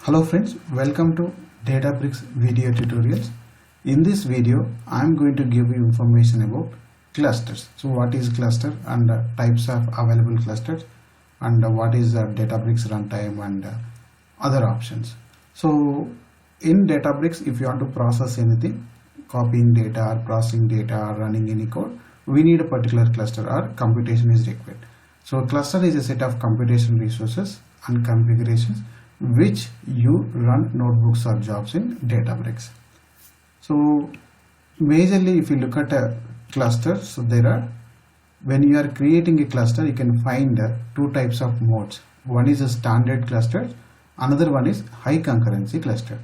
Hello friends, welcome to Databricks video tutorials. In this video, I am going to give you information about clusters. So what is cluster and types of available clusters and what is Databricks runtime and other options. So in Databricks, if you want to process anything, copying data or processing data or running any code, we need a particular cluster or computation is required. So a cluster is a set of computation resources and configurations which you run notebooks or jobs in Databricks. So majorly if you look at a cluster, so there are, when you are creating a cluster, you can find two types of modes. One is a standard cluster, another one is high concurrency cluster.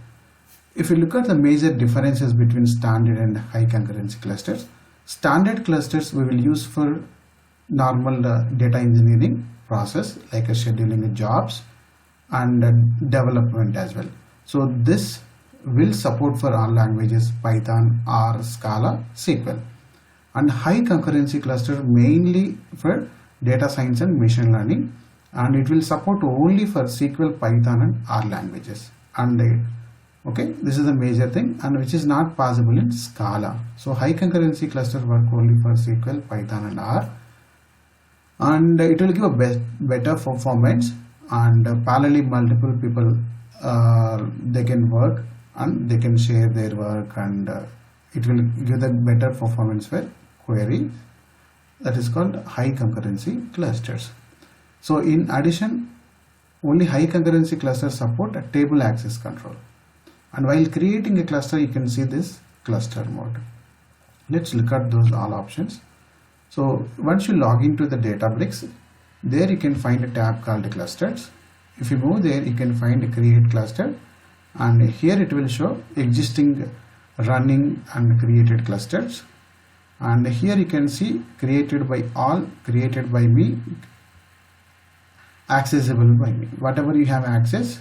If you look at the major differences between standard and high concurrency clusters, standard clusters we will use for normal data engineering process like scheduling jobs and development as well. So this will support for all languages Python, R, Scala, SQL. And high concurrency cluster mainly for data science and machine learning, and it will support only for SQL, Python and R languages. And okay, this is the major thing, and which is not possible in Scala. So high concurrency cluster work only for SQL, Python and R, and it will give a better performance, and parallelly multiple people they can work and they can share their work, and it will give the better performance for query. That is called high concurrency clusters. So in addition, only high concurrency clusters support a table access control, and while creating a cluster you can see this cluster mode. Let's look at those all options. So once you log into the Databricks, there you can find a tab called clusters. If you move there, you can find a create cluster, and here it will show existing, running and created clusters, and here you can see created by all, created by me, accessible by me. Whatever you have access,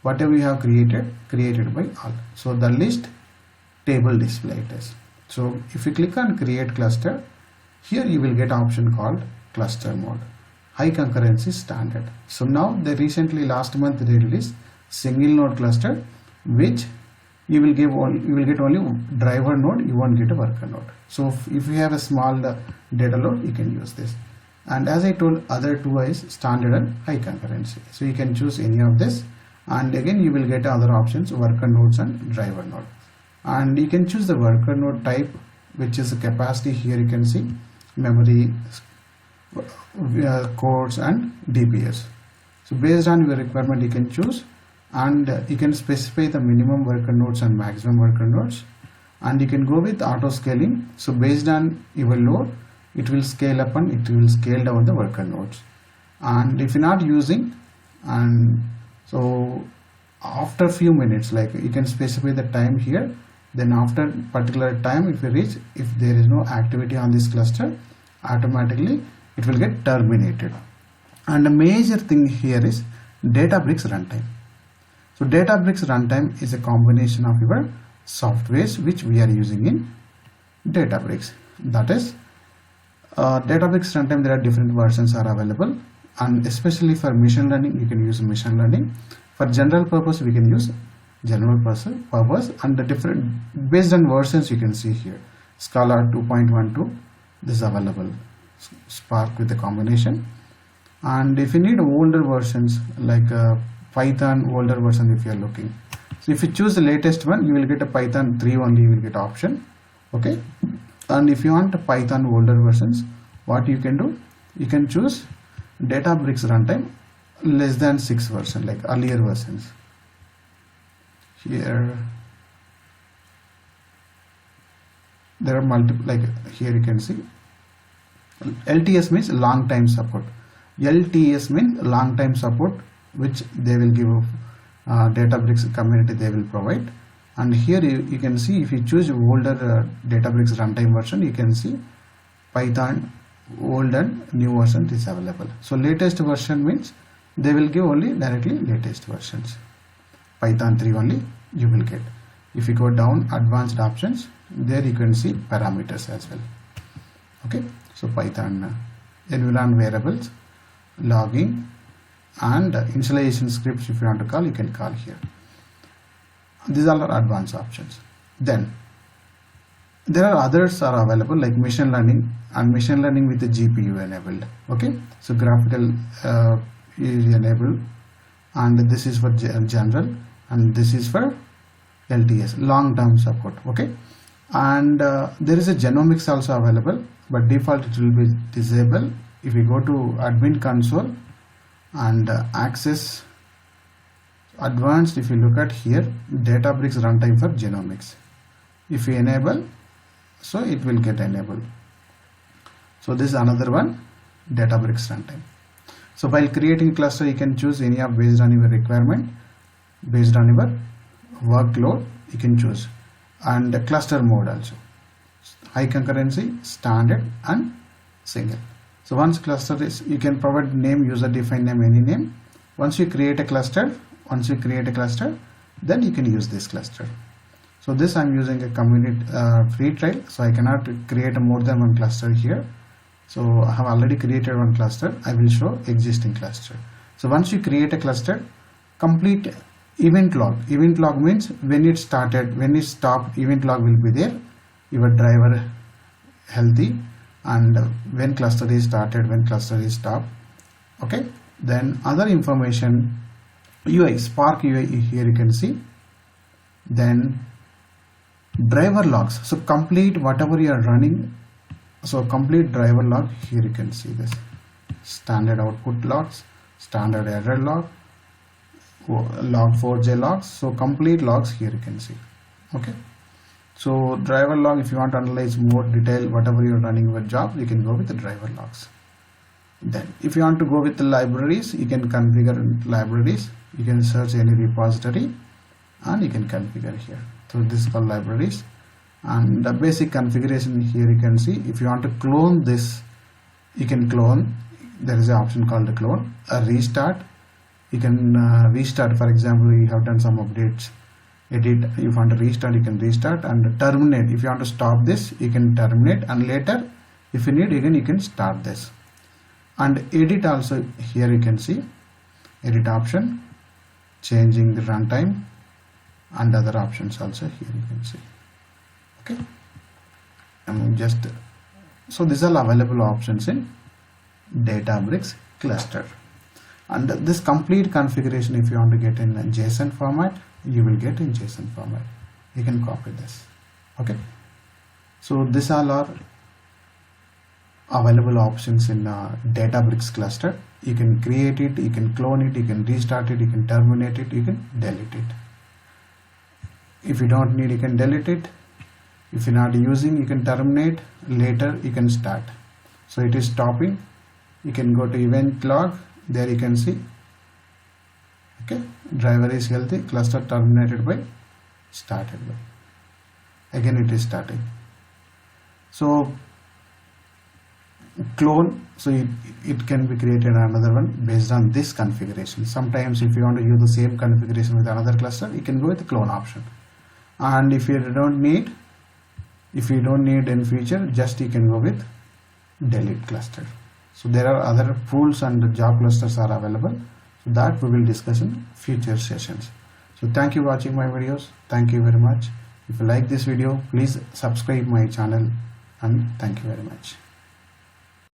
whatever you have created by all. So the list table display it is. So if you click on create cluster, here you will get option called cluster mode, high concurrency standard. So now they recently last month they released single node cluster, which you will get only driver node, you won't get a worker node. So if you have a small data load, you can use this. And as I told, other two is standard and high concurrency. So you can choose any of this, and again you will get other options, worker nodes and driver node. And you can choose the worker node type, which is the capacity. Here you can see memory, cores and DPS. So based on your requirement you can choose, and you can specify the minimum worker nodes and maximum worker nodes, and you can go with auto scaling. So based on your load, it will scale up and it will scale down the worker nodes. And if you're not using, and so after a few minutes, like you can specify the time here, then after particular time, if you reach, if there is no activity on this cluster, automatically it will get terminated. And the major thing here is Databricks runtime. So Databricks runtime is a combination of your softwares which we are using in Databricks. That is Databricks runtime, there are different versions are available, and especially for machine learning you can use machine learning. For general purpose we can use general purpose, and the different based on versions you can see here. Scala 2.12, this is available, Spark with the combination. And if you need older versions like Python older version, if you are looking, so if you choose the latest one, you will get a Python 3 only, you will get option. Okay, and if you want a Python older versions, what you can do, you can choose Databricks runtime less than 6 version, like earlier versions. Here there are multiple, like here you can see LTS means long time support, LTS means long time support, which they will give Databricks community, they will provide. And here you can see, if you choose older Databricks runtime version, you can see Python old and new version is available. So latest version means they will give only directly latest versions. Python 3 only you will get. If you go down advanced options, there you can see parameters as well. Okay, so Python environment variables, logging, and initialization scripts. If you want to call, you can call here. These are advanced options. Then there are others are available like machine learning, and machine learning with the GPU enabled. Okay, so graphical is enabled, and this is for general, and this is for LTS, long term support. Okay, and there is a genomics also available, but default it will be disabled. If you go to admin console and access advanced, if you look at here, Databricks runtime for genomics, if you enable, so it will get enabled. So this is another one, Databricks runtime. So while creating cluster, you can choose any of based on your requirement, based on your workload you can choose, and the cluster mode also, high concurrency, standard and single. So once cluster is, you can provide name, user defined name, any name. Once you create a cluster, then you can use this cluster. So this I'm using a community free trial, so I cannot create more than one cluster here. So I have already created one cluster. I will show existing cluster. So once you create a cluster, complete event log. Event log means when it started, when it stopped, event log will be there. Your driver healthy, and when cluster is started, when cluster is stopped. Okay. Then other information, UI, Spark UI here you can see. Then driver logs. So complete whatever you are running. So complete driver log, here you can see this. Standard output logs, standard error log, log4j logs. So complete logs here you can see. Okay. So driver log, if you want to analyze more detail whatever you are running your job, you can go with the driver logs. Then if you want to go with the libraries, you can configure libraries. You can search any repository and you can configure here. So this is called libraries, and the basic configuration here you can see. If you want to clone this, you can clone. There is an option called the clone. A restart, you can restart. For example, you have done some updates, edit, if you want to restart, you can restart. And terminate, if you want to stop this, you can terminate, and later if you need, again you can start this. And edit also, here you can see edit option, changing the runtime, and other options also here you can see. Okay, so these are available options in Databricks cluster. And this complete configuration, if you want to get in a JSON format, you will get in JSON format. You can copy this. Okay, so these all are available options in Databricks cluster. You can create it, you can clone it, you can restart it, you can terminate it, you can delete it. If you don't need, you can delete it. If you're not using, you can terminate, later you can start. So it is stopping, you can go to event log, there you can see. Okay, driver is healthy, cluster terminated by, started by, again it is starting. So clone, so it can be created another one based on this configuration. Sometimes if you want to use the same configuration with another cluster, you can go with the clone option. And if you don't need in future, just you can go with delete cluster. So there are other pools and job clusters are available, so that we will discuss in future sessions. So thank you for watching my videos. Thank you very much. If you like this video, please subscribe my channel, and thank you very much.